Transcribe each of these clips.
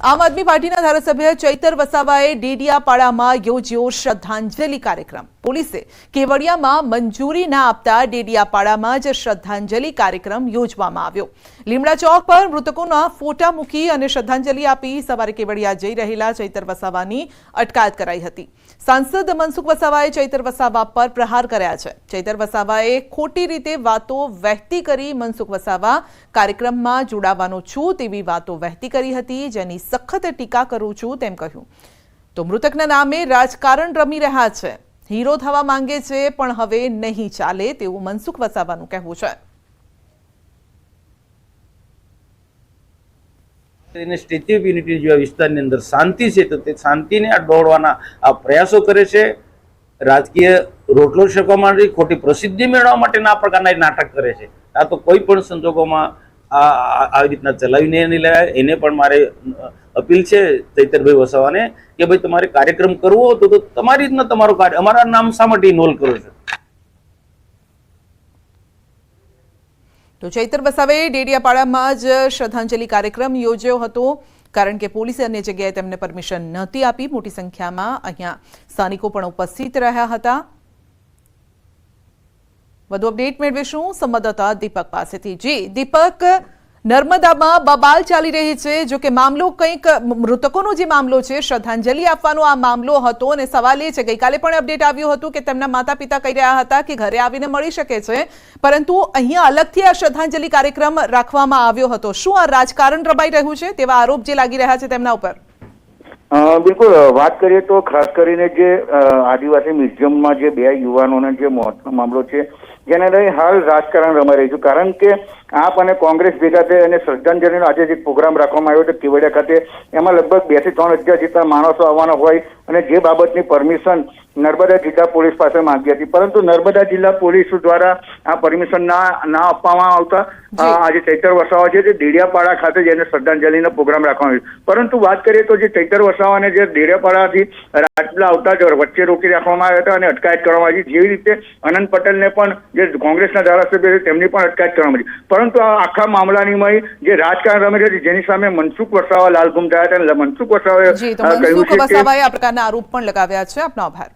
આમ આદમી પાર્ટીના ધારાસભ્ય ચૈતર વસાવાએ ડેડિયાપાડામાં યોજ્યો શ્રદ્ધાંજલિ કાર્યક્રમ। પોલીસે કેવડિયામાં મંજૂરી ના આપતા ડેડિયાપાડામાં જ શ્રદ્ધાંજલિ કાર્યક્રમ યોજવામાં આવ્યો। લીમડા ચોક પર મૃતકોના ફોટા મૂકી અને શ્રદ્ધાંજલિ આપી સવારે કેવડિયા જઈ રહેલા ચૈતર વસાવાની અટકાયત કરાઈ હતી। સાંસદ મનસુખ વસાવાએ ચૈતર વસાવા પર પ્રહાર કર્યા છે। ચૈતર વસાવાએ ખોટી રીતે વાતો વહેતી કરી મનસુખ વસાવા કાર્યક્રમમાં જોડાવાનો છું તેવી વાતો વહેતી કરી હતી, જેની સખત ટીકા કરું છું તેમ કહ્યું। તો મૃતકના નામે રાજકારણ રમી રહ્યા છે, હીરો થવા માંગે છે પણ હવે નહીં ચાલે તેવું મનસુખ વસાવાનું કહેવું છે। સ્ટેચ્યુ ઓફ યુનિટી જેવા વિસ્તારની અંદર શાંતિ છે તો તે શાંતિને આ દોડવાના આ પ્રયાસો કરે છે। રાજકીય રોટલો શકવા માટે ખોટી પ્રસિદ્ધિ મેળવવા માટેના આ પ્રકારના નાટક કરે છે। આ તો કોઈ પણ સંજોગોમાં આવી રીતના ચલાવીને નહીં લેવાય। એને પણ મારે અપીલ છે ચૈતરભાઈ વસાવાને કે ભાઈ તમારે કાર્યક્રમ કરવો તો તમારી રીતના તમારો કાર્ય અમારા નામ શા માટે ઇન્વોલ્વ કરો છો। તો ચૈતર વસાવાએ ડેડિયાપાડામાં જ શ્રદ્ધાંજલિ કાર્યક્રમ યોજ્યો હતો, કારણ કે પોલીસે અન્ય જગ્યાએ તેમને પરમિશન નહોતી આપી। મોટી સંખ્યામાં અહીંયા સ્થાનિકો પણ ઉપસ્થિત રહ્યા હતા। વધુ અપડેટ મેળવીશું સંવાદદાતા દીપક પાસેથી। જી દીપક, નર્મદામાં બબાલ ચાલી રહી છે, જો કે મામલો કંઈક મૃતકોનો જે મામલો છે, શ્રદ્ધાંજલિ આપવાનો આ મામલો હતો અને સવાલ એ છે ગઈકાલે પણ અપડેટ આવ્યું હતું કે તેમના માતા પિતા કહી રહ્યા હતા કે ઘરે આવીને મળી શકે છે, પરંતુ અહીંયા અલગથી આ શ્રદ્ધાંજલિ કાર્યક્રમ રાખવામાં આવ્યો હતો। શું આ રાજકારણ રમાઈ રહ્યું છે તેવા આરોપ જે લાગી રહ્યા છે તેમના ઉપર? બિલકુલ, વાત કરીએ તો ખાસ કરીને જે આદિવાસી મ્યુઝિયમમાં જે બે યુવાનોનો જે મોતનો મામલો છે જેને લઈ હાલ રાજકારણ રમાઈ રહ્યું છે, કારણ કે આપ અને કોંગ્રેસ ભેગા થઈ અને શ્રદ્ધાંજલિનો આજે જે પ્રોગ્રામ રાખવામાં આવ્યો હતો કેવડિયા ખાતે, એમાં લગભગ 2 થી 3 હજાર જેટલા માણસો આવવાના હોય અને જે બાબતની પરમિશન નર્મદા જિલ્લા પોલીસ પાસે માંગી હતી, પરંતુ નર્મદા જિલ્લા પોલીસ દ્વારા આ પરમિશન ના આપવામાં આવતા આજે ચૈતર વસાવા છે તે ડેડિયાપાડા ખાતે જઈને શ્રદ્ધાંજલિનો પ્રોગ્રામ રાખવામાં આવ્યો। પરંતુ વાત કરીએ તો જે ચૈતર વસાવાને જે ડેડિયાપાડાથી રાજપીપળા આવતા જ વચ્ચે રોકી રાખવામાં આવ્યા હતા અને અટકાયત કરવામાં આવી, જેવી રીતે અનંત પટેલને પણ જે કોંગ્રેસના ધારાસભ્ય છે તેમની પણ અટકાયત કરવામાં આવી, પરંતુ આ આખા મામલાની જે રાજકારણ રમે છે જેની સામે મનસુખ વસાવા લાલઘુમ થયા હતા અને મનસુખ વસાવાએ કહ્યું છે કે આ પ્રકારના આરોપ પણ લગાવ્યા છે। આપનો આભાર।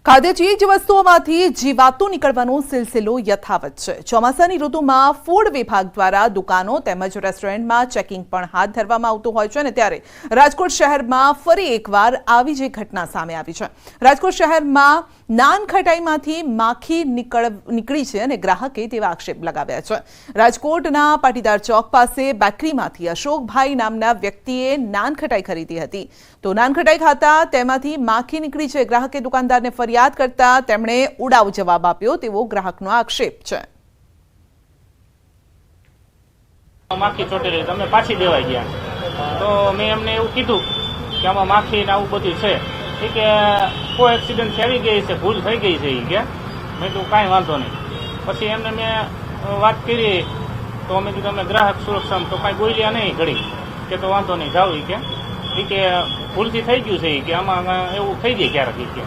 ખાદ્ય ચીજ વસ્તુઓમાંથી જીવાતો નીકળવાનો સિલસિલો યથાવત છે। ચોમાસાની ઋતુમાં ફૂડ વિભાગ દ્વારા દુકાનો તેમજ રેસ્ટોરન્ટમાં ચેકિંગ પણ હાથ ધરવામાં આવતું હોય છે અને ત્યારે રાજકોટ શહેરમાં ફરી એકવાર આવી જે ઘટના સામે આવી છે। રાજકોટ શહેરમાં નાનખટાઈમાંથી માખી નીકળી છે અને ગ્રાહકે તેવા આક્ષેપ લગાવ્યા છે। રાજકોટના પાટીદાર ચોક પાસે બેકરીમાંથી અશોકભાઈ નામના વ્યક્તિએ નાનખટાઈ ખરીદી હતી, તો નાનખટાઈ ખાતા તેમાંથી માખી નીકળી છે। ગ્રાહકે દુકાનદારને ફરિયાદ કરતા તેમણે ઉડાવ જવાબ આપ્યો તેવો ગ્રાહકનો આક્ષેપ છે। માખી ચોટેલી તમે પાછી દેવાઈ ગયા, તો મેં એમને એવું કીધું કે આમાં માખી ને આવું બધું છે, કે કોઈ એક્સિડન્ટ આવી ગઈ છે, ભૂલ થઈ ગઈ છે કે મેં તો કાંઈ વાંધો નહીં। પછી એમને મેં વાત કરી તો મેં કીધું તમે ગ્રાહક સુરક્ષામાં તો કાંઈ બોલ્યા નહીં ઘડી, કે તો વાંધો નહીં જાવ કે ભૂલથી થઈ ગયું છે કે આમાં એવું થઈ જાય ક્યારેક કે।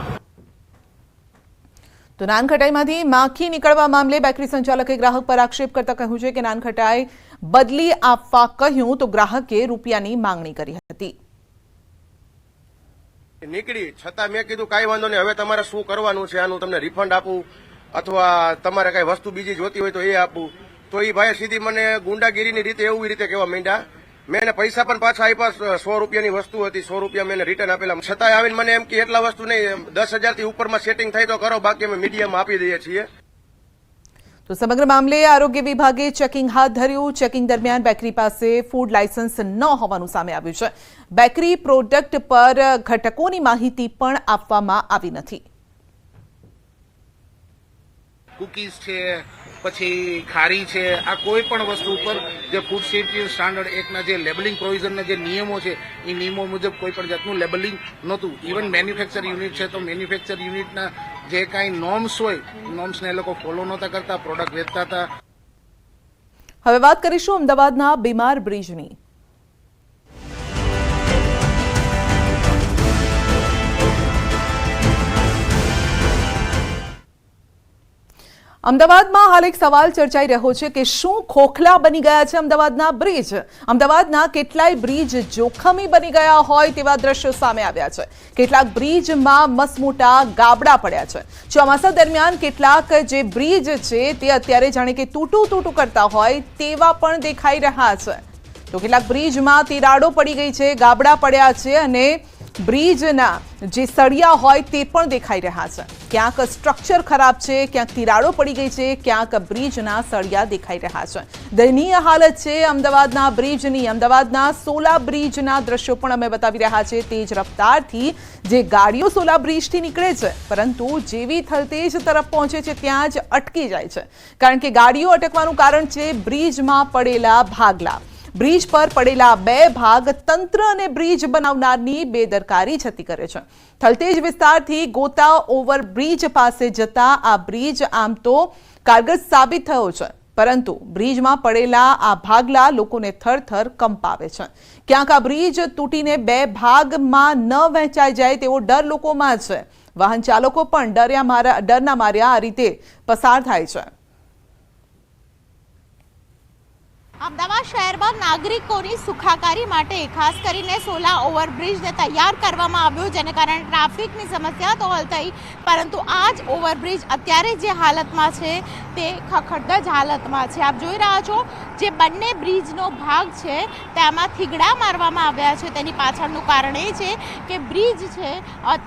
તો નાનખટાઈમાંથી માખી નીકળવા મામલે બેકરી સંચાલકે ગ્રાહક પર આક્ષેપ કરતા કહ્યું છે કે નાનખટાઈ બદલી આપવા કહ્યું તો ગ્રાહકે રૂપિયાની માંગણી કરી હતી। નીકળી છતાં મેં કીધું કાંઈ વાંધો નહીં, હવે તમારે શું કરવાનું છે, આનું તમને રિફંડ આપું અથવા તમારે કઈ વસ્તુ બીજી જોતી હોય તો એ આપું, તો એ ભાઈ સીધી મને ગુંડાગીરીની રીતે એવી રીતે કહેવા માંડ્યા। મેં એને પૈસા પણ પાછા આપ્યા, 100 રૂપિયાની વસ્તુ હતી, 100 રૂપિયા મેં રિટર્ન આપેલા, છતાંય આવીને મને એમ કે એટલા વસ્તુ નહીં, 10,000 થી ઉપરમાં સેટિંગ થાય તો કરો, બાકી અમે મીડિયામાં આપી દઈએ છીએ। તો સમગ્ર મામલે આરોગ્ય વિભાગે ચેકિંગ હાથ ધર્યું। ચેકિંગ દરમિયાન બેકરી પાસે ફૂડ લાયસન્સ ન હોવાનું સામે આવ્યું છે। બેકરી પ્રોડક્ટ પર ઘટકોની માહિતી પણ આપવામાં આવી નથી। કુકીઝ છે, પછી ખારી છે, આ કોઈ પણ વસ્તુ ઉપર જે ફૂડ સેફ્ટી સ્ટાન્ડર્ડ એક્ટના જે લેબલિંગ પ્રોવિઝનના જે નિયમો છે એ નિયમો મુજબ કોઈ પણ જાતનું લેબલિંગ નહોતું। ઇવન મેન્યુફેક્ચર યુનિટ છે તો મેન્યુફેક્ચર યુનિટના જે કાંઈ નોર્મ્સ હોય નોર્મ્સને એ લોકો ફોલો નહોતા કરતા, પ્રોડક્ટ વેચતા હતા। હવે વાત કરીશું અમદાવાદના બીમાર બ્રિજની। અમદાવાદમાં હાલ એક સવાલ ચર્ચાઈ રહ્યો છે કે શું ખોખલા બની ગયા છે અમદાવાદના બ્રિજ? અમદાવાદના કેટલાય બ્રિજ જોખમી બની ગયા હોય તેવા દ્રશ્યો સામે આવ્યા છે. કેટલાક બ્રિજમાં મસમોટા ગાબડા પડ્યા છે. ચોમાસા દરમિયાન કેટલાક જે બ્રિજ છે તે અત્યારે જાણે કે તૂટું કરતા હોય તેવા પણ દેખાઈ રહ્યા છે. તો કેટલાક બ્રિજમાં તિરાડો પડી ગઈ છે, ગાબડા પડ્યા છે અને બ્રિજના જે સળિયા હોય તે પણ દેખાઈ રહ્યા છે. ક્યાંક સ્ટ્રક્ચર ખરાબ છે, ક્યાંક તિરાડો પડી ગઈ છે, ક્યાંક બ્રિજના સળિયા દેખાઈ રહ્યા છે. દયનીય હાલત છે અમદાવાદના બ્રિજની. અમદાવાદના સોલા બ્રિજના દ્રશ્યો પણ અમે બતાવી રહ્યા છે. તેજ રફતારથી જે ગાડીઓ સોલા બ્રિજથી નીકળે છે પરંતુ જેવી થલતેજ તરફ પહોંચે છે ત્યાં જ અટકી જાય છે. કારણ કે ગાડીઓ અટકવાનું કારણ છે બ્રિજમાં પડેલા ભાગલા. બ્રિજ પર પડેલા બે ભાગ તંત્ર અને બ્રિજ બનાવનારની બેદરકારી છતી કરે છે. થલતેજ વિસ્તારથી ગોતા ઓવરબ્રિજ પાસે જતા આ બ્રિજ આમ તો કારગર સાબિત થયો છે, પરંતુ બ્રિજમાં પડેલા આ ભાગલા લોકોને થરથર કંપાવે છે. ક્યાંક આ બ્રિજ તૂટીને બે ભાગમાં ન વહેંચાઈ જાય તેવો ડર લોકોમાં છે. વાહન ચાલકો પણ ડરના માર્યા આ રીતે પસાર થાય છે. અમદાવાદ શહેરમાં નાગરિકોની સુખાકારી માટે ખાસ કરીને સોલા ઓવરબ્રિજને તૈયાર કરવામાં આવ્યો, જેને કારણે ટ્રાફિકની સમસ્યા તો હલ થઈ, પરંતુ આ જ ઓવરબ્રિજ અત્યારે જે હાલતમાં છે તે ખખડધજ હાલતમાં છે. આપ જોઈ રહ્યા છો જે બંને બ્રિજનો ભાગ છે તેમાં થીગડા મારવામાં આવ્યા છે. તેની પાછળનું કારણ એ છે કે બ્રિજ છે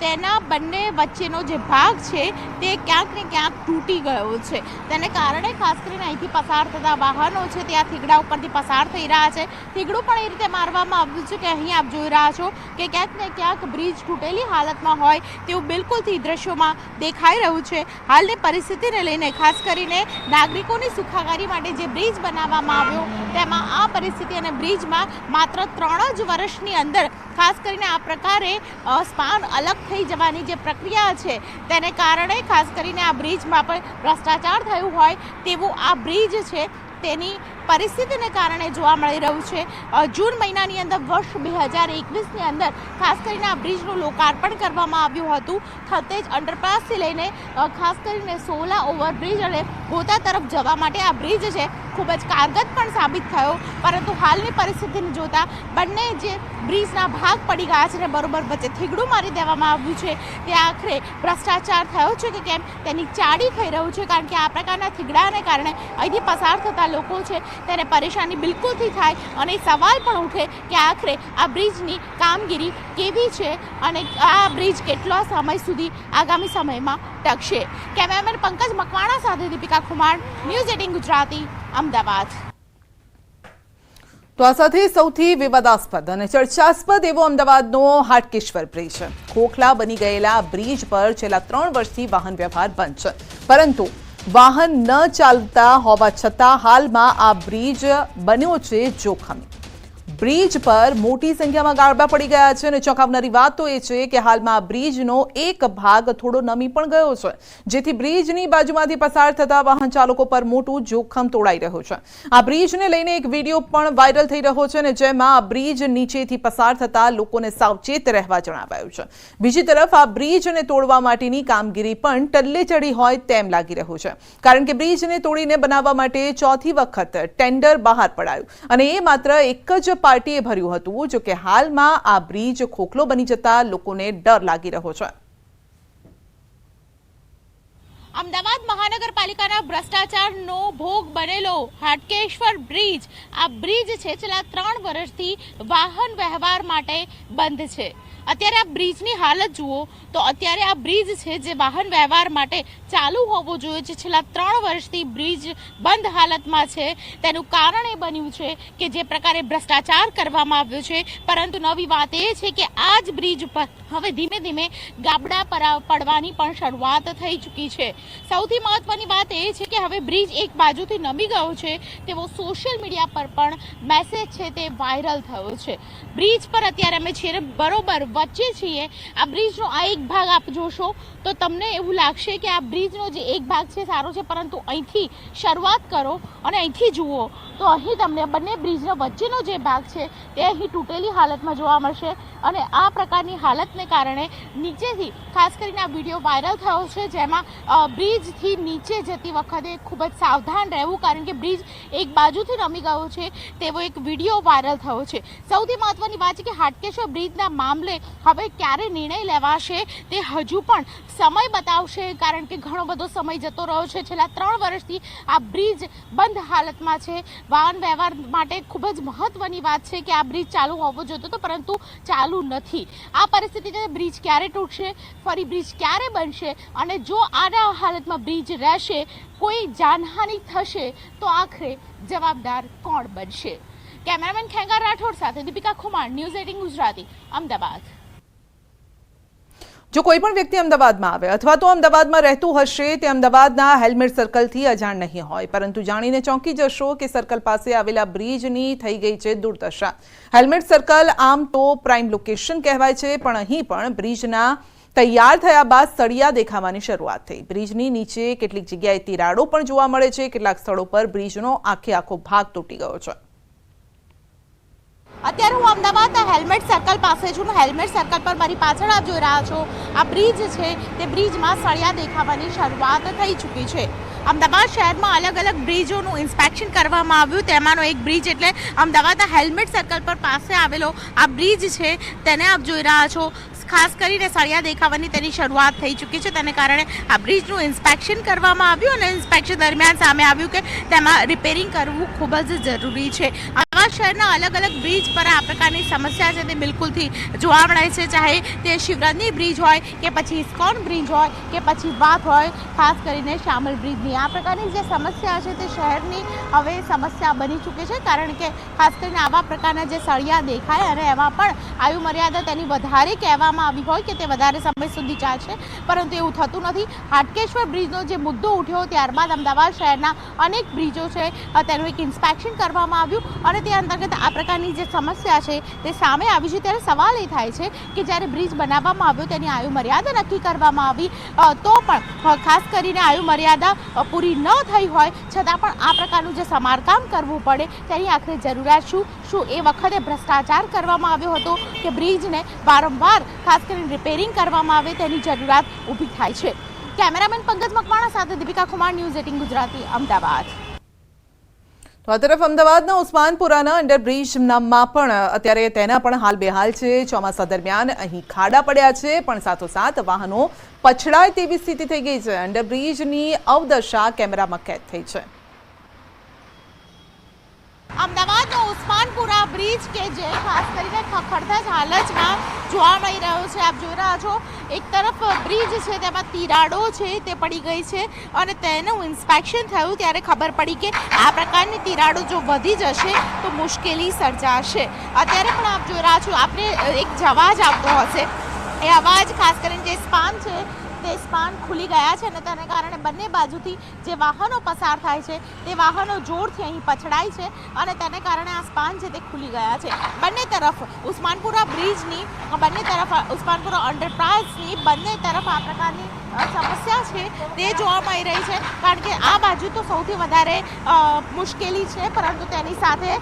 તેના બંને વચ્ચેનો જે ભાગ છે તે ક્યાંક ને ક્યાંક તૂટી ગયો છે. તેને કારણે ખાસ કરીને અહીંથી પસાર થતા વાહનો છે ત્યાં થીગડા ઉપરથી પસાર થઈ રહ્યા છે. થીગડું પણ એ રીતે મારવામાં આવ્યું છે કે અહીં આપ જોઈ રહ્યા છો કે ક્યાંક ને ક્યાંક બ્રિજ તૂટેલી હાલતમાં હોય તેવું બિલકુલથી દ્રશ્યોમાં દેખાઈ રહ્યું છે. હાલની પરિસ્થિતિને લઈને ખાસ કરીને નાગરિકોની સુખાકારી માટે જે બ્રિજ બનાવવામાં આવ્યો તેમાં આ પરિસ્થિતિ અને બ્રિજમાં માત્ર 3 જ વર્ષની અંદર ખાસ કરીને આ પ્રકારે સ્પાન અલગ થઈ જવાની જે પ્રક્રિયા છે તેને કારણે ખાસ કરીને આ બ્રિજમાં પણ ભ્રષ્ટાચાર થયું હોય તેવું આ બ્રિજ છે તેની પરિસ્થિતિને કારણે જોવા મળી રહ્યું છે. જૂન મહિનાની અંદર વર્ષ 2021ની અંદર ખાસ કરીને આ બ્રિજનું લોકાર્પણ કરવામાં આવ્યું હતું. થલતેજ અંડરપાસથી લઈને ખાસ કરીને સોલા ઓવરબ્રિજ અને ગોતા તરફ જવા માટે આ બ્રિજ છે ખૂબ જ કારગર પણ સાબિત થયો, પરંતુ હાલની પરિસ્થિતિને જોતા બંને જે બ્રિજના ભાગ પડી ગયા છે અને બરોબર વચ્ચે થીગડું મારી દેવામાં આવ્યું છે તે આખરે ભ્રષ્ટાચાર થયો છે કે કેમ તેની ચાડી થઈ રહ્યું છે. કારણ કે આ પ્રકારના થીગડાને કારણે અહીંથી પસાર થતા લોકો છે તેને પરેશાની બિલકુલથી થાય અને સવાલ પણ ઉઠે કે આખરે આ બ્રિજની કામગીરી કેવી છે અને આ બ્રિજ કેટલો સમય સુધી આગામી સમયમાં ટકશે. કેમેરામેન પંકજ મકવાણા સાથે દીપિકા કુમાર, ન્યૂઝ 18 ગુજરાતી, અમદાવાદ. તો આ સાથે સૌથી વિવાદાસ્પદ અને ચર્ચાસ્પદ એવો અમદાવાદનો હાટકેશ્વર બ્રિજ છે. ખોખલા બની ગયેલા બ્રિજ પર છેલ્લા 3 વર્ષથી વાહન વ્યવહાર બંધ છે, પરંતુ વાહન ન ચાલતા હોવા છતાં હાલમાં આ બ્રિજ બન્યો છે જોખમી. બ્રિજ પર મોટી સંખ્યામાં ગાબડા પડી ગયા છે અને ચોંકાવનારી વાત તો એ છે કે હાલમાં બ્રિજનો એક ભાગ થોડો નમી પણ ગયો છે, જેથી બ્રિજની બાજુમાંથી પસાર થતા વાહન ચાલકો પર મોટું જોખમ તોડાઈ રહ્યું છે. આ બ્રિજને લઈને એક વિડીયો પણ વાયરલ થઈ રહ્યો છે અને જેમાં આ બ્રિજ નીચેથી પસાર થતા લોકોને સાવચેત રહેવા જણાવાયું છે. બીજી તરફ આ બ્રિજને તોડવા માટેની કામગીરી પણ ટલ્લે ચડી હોય તેમ લાગી રહ્યું છે, કારણ કે બ્રિજને તોડીને બનાવવા માટે 4થી વખત ટેન્ડર બહાર પડાયું અને એ માત્ર એક જ પાર્ટીએ ભર્યું હતું. જો કે હાલમાં આ બ્રિજ ખોખલો બની જતા લોકોને ડર લાગી રહ્યો છે. અમદાવાદ મહાનગરપાલિકાના ભ્રષ્ટાચારનો ભોગ બનેલો હાટકેશ્વર બ્રિજ, આ બ્રિજ છે છેલ્લા 3 વર્ષથી વાહન વ્યવહાર માટે બંધ છે. અત્યારે આ બ્રિજની હાલત જુઓ તો અત્યારે આ બ્રિજ છે જે વાહન વ્યવહાર માટે ચાલુ હોવો જોઈએ છે, છેલ્લા 3 વર્ષથી બ્રિજ બંધ હાલતમાં છે. તેનું કારણ એ બન્યું છે કે જે પ્રકારે ભ્રષ્ટાચાર કરવામાં આવ્યો છે, પરંતુ નવી વાત એ છે કે આ જ બ્રિજ ઉપર હવે ધીમે ધીમે ગાબડા પડવાની પણ શરૂઆત થઈ ચૂકી છે. સૌથી મહત્વની વાત એ છે કે હવે બ્રિજ એક બાજુથી નમી ગયો છે તેવો સોશિયલ મીડિયા પર પણ મેસેજ છે તે વાયરલ થયો છે. બ્રિજ પર અત્યારે અમે છીએ બરોબર વચ્ચે છીએ. આ બ્રિજનો આ એક ભાગ આપ જોશો તો તમને એવું લાગશે કે આ બ્રિજનો જે એક ભાગ છે સારો છે, પરંતુ અહીંથી શરૂઆત કરો અને અહીંથી જુઓ તો અહીં તમને બંને બ્રિજનો વચ્ચેનો જે ભાગ છે તે અહીં તૂટેલી હાલતમાં જોવા મળશે અને આ પ્રકારની હાલતને કારણે નીચેથી ખાસ કરીને આ વિડીયો વાયરલ થયો છે જેમાં બ્રિજથી નીચે જતી વખતે ખૂબ જ સાવધાન રહેવું, કારણ કે બ્રિજ એક બાજુથી નમી ગયો છે તેવો એક વિડીયો વાયરલ થયો છે. સૌથી મહત્વની વાત છે કે હાટકેશ્વર બ્રિજના મામલે હવે ક્યારે નિર્ણય લેવાશે તે હજુ પણ સમય બતાવશે, કારણ કે ઘણો બધો સમય જતો રહ્યો છે. છેલ્લા 3 વર્ષથી આ બ્રિજ બંધ હાલતમાં છે. વાહન વ્યવહાર માટે ખૂબ જ મહત્વની વાત છે કે આ બ્રિજ ચાલુ હોવો જોઈતો હતો, પરંતુ ચાલુ નથી. આ પરિસ્થિતિને બ્રિજ ક્યારે તૂટશે, ફરી બ્રિજ ક્યારે બનશે, અને જો આના હાલતમાં બ્રિજ રહેશે, કોઈ જાનહાનિ થશે તો આખરે જવાબદાર કોણ બનશે? કેમેરામેન ખેંગાર રાઠોડ સાથે દીપિકા ખુમાર, ન્યૂઝ 18 ગુજરાતી, અમદાવાદ. જો કોઈ પણ વ્યક્તિ અમદાવાદમાં આવે અથવા તો અમદાવાદમાં રહેતું હશે તે અમદાવાદના હેલ્મેટ સર્કલથી અજાણ નહીં હોય, પરંતુ જાણીને ચોંકી જશો કે સર્કલ પાસે આવેલા બ્રિજની થઈ ગઈ છે દુર્દશા. હેલ્મેટ સર્કલ આમ તો પ્રાઇમ લોકેશન કહેવાય છે, પણ અહીં પણ બ્રિજના તૈયાર થયા બાદ સળિયા દેખાવાની શરૂઆત થઈ. બ્રિજની નીચે કેટલીક જગ્યાએ તિરાડો પણ જોવા મળે છે. કેટલાક સ્થળો પર બ્રિજનો આખો ભાગ તૂટી ગયો છે. અત્યારે હું અમદાવાદના હેલ્મેટ સર્કલ પાસે છું. હેલ્મેટ સર્કલ પર મારી પાછળ આપ જોઈ રહ્યા છો આ બ્રિજ છે, તે બ્રિજમાં સળિયા દેખાવાની શરૂઆત થઈ ચૂકી છે. અમદાવાદ શહેરમાં અલગ અલગ બ્રિજોનું ઇન્સ્પેક્શન કરવામાં આવ્યું. તેમાંનો એક બ્રિજ એટલે અમદાવાદના હેલ્મેટ સર્કલ પર પાસે આવેલો આ બ્રિજ છે, તેને આપ જોઈ રહ્યા છો. ખાસ કરીને સળિયા દેખાવાની તેની શરૂઆત થઈ ચૂકી છે. તેને કારણે આ બ્રિજનું ઇન્સ્પેક્શન કરવામાં આવ્યું અને ઇન્સ્પેક્શન દરમિયાન સામે આવ્યું કે તેમાં રિપેરિંગ કરવું ખૂબ જ જરૂરી છે. અમદાવાદ શહેરના અલગ અલગ બ્રિજ પર આ પ્રકારની સમસ્યા છે તે બિલકુલથી જોવા મળે છે. ચાહે તે શિવરંજની બ્રિજ હોય કે પછી ઇસ્કોન બ્રિજ હોય કે પછી વાત હોય ખાસ કરીને શામલ બ્રિજની, આ પ્રકારની જે સમસ્યા છે તે શહેરની હવે સમસ્યા બની ચૂકી છે. કારણ કે ખાસ કરીને આવા પ્રકારના જે સળિયા દેખાય અને એમાં પણ આયુ મર્યાદા તેની વધારે કહેવામાં આવી હોય કે તે વધારે સમય સુધી ચાલશે, પરંતુ એવું થતું નથી. હાટકેશ્વર બ્રિજનો જે મુદ્દો ઉઠ્યો ત્યારબાદ અમદાવાદ શહેરના અનેક બ્રિજો છે તેનું એક ઇન્સ્પેક્શન કરવામાં આવ્યું અને તે અંતર્ગત આ પ્રકારની જે સમસ્યા છે તે સામે આવી છે. ત્યારે સવાલ એ થાય છે કે જ્યારે બ્રિજ બનાવવામાં આવ્યો તેની આયુ મર્યાદા નક્કી કરવામાં આવી તો પણ ખાસ કરીને આયુ મર્યાદા પૂરી ન થઈ હોય છતાં પણ આ પ્રકારનું જે સમારકામ કરવું પડે તેની આખરે જરૂરિયાત શું એ વખતે ભ્રષ્ટાચાર કરવામાં આવ્યો હતો કે બ્રિજને વારંવાર ખાસ કરીને રિપેરિંગ કરવામાં આવે તેની જરૂરિયાત ઊભી થાય છે. કેમેરામેન પંકજ મકવાણા સાથે દીપિકા ખુમાર, ન્યૂઝ 18 ગુજરાતી, અમદાવાદ. તો આ તરફ અમદાવાદના ઉસ્માનપુરાના અંડરબ્રિજમાં પણ અત્યારે તેના પણ હાલ બેહાલ છે. ચોમાસા દરમિયાન અહીં ખાડા પડ્યા છે, પણ સાથોસાથ વાહનો પછડાય તેવી સ્થિતિ થઈ ગઈ છે. અંડરબ્રિજની અવદશા કેમેરામાં કેદ થઈ છે. અમદાવાદનો ઉસ્માનપુરા બ્રિજ કે જે ખાસ કરીને ખખડધજ હાલતમાં જોવા મળી રહ્યો છે. આપ જોઈ રહ્યા છો એક તરફ બ્રિજ છે તેમાં તિરાડો છે તે પડી ગઈ છે અને તેનું ઇન્સ્પેક્શન થયું ત્યારે ખબર પડી કે આ પ્રકારની તિરાડો જો વધી જશે તો મુશ્કેલી સર્જાશે. અત્યારે પણ આપ જોઈ રહ્યા છો આપને એક અવાજ આવતો હશે, એ અવાજ ખાસ કરીને જે સ્પાન છે તે સ્પાન ખુલી ગયા છે અને તેને કારણે બંને બાજુથી જે વાહનો પસાર થાય છે તે વાહનો જોરથી અહીં પછડાય છે અને તેને કારણે આ સ્પાન છે તે ખુલી ગયા છે. બંને તરફ ઉસ્માનપુરા બ્રિજની, બંને તરફ ઉસ્માનપુરા અંડરપાસની બંને તરફ આ પ્રકારની સમસ્યા છે તે જોવા મળી રહી છે. કારણ કે આ બાજુ તો સૌથી વધારે મુશ્કેલી છે, પરંતુ તેની સાથે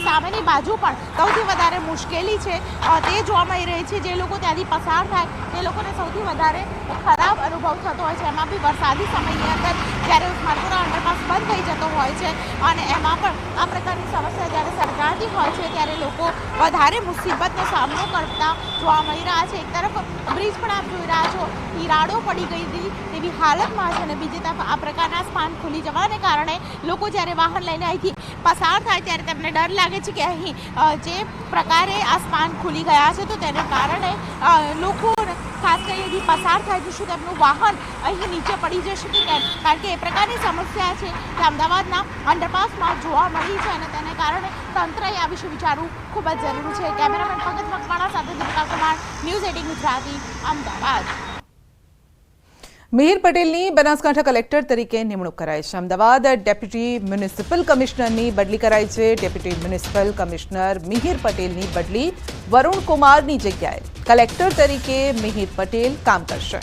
સામેની બાજુ પણ સૌથી વધારે મુશ્કેલી છે તે જોવા મળી રહી છે. જે લોકો ત્યાંથી પસાર થાય તે લોકોને સૌથી વધારે ખરાબ અનુભવ થતો હોય છે. એમાં બી વરસાદી સમયની અંદર જ્યારે ઉસ્માનપુરા અંડરપાસ બંધ થઈ જતો હોય છે અને એમાં પણ આ પ્રકારની સમસ્યા જ્યારે સર્જાતી હોય છે ત્યારે લોકો વધારે મુસીબતનો સામનો કરતા જોવા મળી રહ્યા છે. એક તરફ બ્રિજ પણ આપ જોઈ રહ્યા છો તિરાડો પડી ગઈ હતી તેવી હાલતમાં છે અને બીજી તરફ આ પ્રકારના સ્પાન ખુલી જવાને કારણે લોકો જ્યારે વાહન લઈને અહીંથી પસાર થાય ત્યારે તેમને ડર લાગે છે કે અહીં જે પ્રકારે આ સ્પાન ખુલી ગયા છે તો તેને કારણે લોકો ખાસ કરીને પસાર થાય તો શું તેમનું વાહન અહીં નીચે પડી જશે કે કેમ? કારણ કે એ પ્રકારની સમસ્યા છે કે અમદાવાદના અંડરપાસમાં જોવા મળી છે અને તેને કારણે તંત્રએ આ વિશે વિચારવું ખૂબ જ જરૂરી છે. કેમેરામેન પંકજ મકવાણા સાથે દીપિકા કુમાર, ન્યૂઝ 18 ગુજરાતી, અમદાવાદ. મિહિર પટેલની બનાસકાંઠા કલેક્ટર તરીકે નિમણૂક કરાઈ છે. અમદાવાદ ડેપ્યુટી મ્યુનિસિપલ કમિશનરની બદલી કરાઈ છે. ડેપ્યુટી મ્યુનિસિપલ કમિશનર મિહિર પટેલની બદલી વરુણ કુમારની જગ્યાએ કલેક્ટર તરીકે મિહિર પટેલ કામ કરશે.